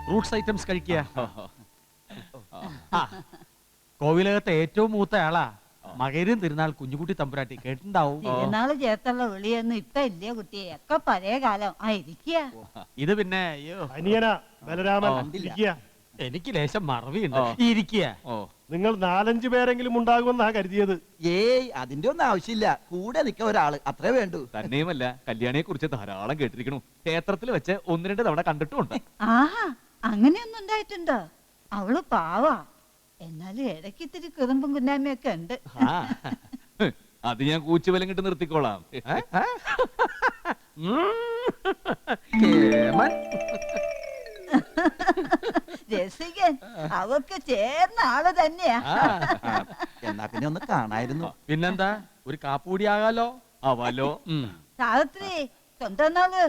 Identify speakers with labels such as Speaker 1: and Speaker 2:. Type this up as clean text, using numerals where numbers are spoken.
Speaker 1: Fruits items കഴിക്കുക. കോവിലകത്തെ ഏറ്റവും മൂത്ത ആളാ മകരും തിരുനാൾ കുഞ്ഞുകുട്ടി തമ്പുരാട്ടി. കേട്ടിണ്ടാവും.
Speaker 2: തിരുനാള് ചേർത്തുള്ള വിളിയൊന്നും ഇപ്പൊ ഇല്ലേ കുട്ടിയെ, ഒക്കെ പഴയ കാലം. ഇരിക്കുക.
Speaker 1: ഇത് പിന്നെ അയ്യോ
Speaker 3: അനിയനാ ബലരാമൻ, ഇരിക്കുക.
Speaker 1: എനിക്ക് ലേശം മറവിയുണ്ട്. ഇരിക്കുക.
Speaker 3: നിങ്ങൾ 4-5 പേരെങ്കിലും ഉണ്ടാകുമെന്നാ കരുതിയത്.
Speaker 4: ഏയ് അതിന്റെ ഒന്നും ആവശ്യമില്ല, കൂടെ നിൽക്ക ഒരാള് അത്രേ വേണ്ടൂ.
Speaker 5: തന്നെയുമല്ല, കല്യാണിയെ കുറിച്ച് ധാരാളം കേട്ടിരിക്കണു. ക്ഷേത്രത്തിൽ വെച്ച് 1-2 തവണ കണ്ടിട്ടുമുണ്ട്.
Speaker 2: ആഹാ, അങ്ങനെയൊന്നും ഉണ്ടായിട്ടുണ്ടോ? അവള് പാവാ, എന്നാലും ഇടയ്ക്ക് ഇത്തിരി കുറുമ്പും കുന്നായ്മയൊക്കെ ഉണ്ട്.
Speaker 5: അത് ഞാൻ കൂച്ചുവലം കിട്ട് നിർത്തിക്കോളാം.
Speaker 2: രസികൻ അവക്ക് ചേർന്ന ആള് തന്നെയാ.
Speaker 4: എന്നാ പിന്നെ ഒന്ന് കാണായിരുന്നു.
Speaker 1: പിന്നെന്താ, ഒരു കാപ്പൂടി ആകാലോ.
Speaker 5: അവലോ.
Speaker 2: സാവിത്രി, സ്വന്തം നാള്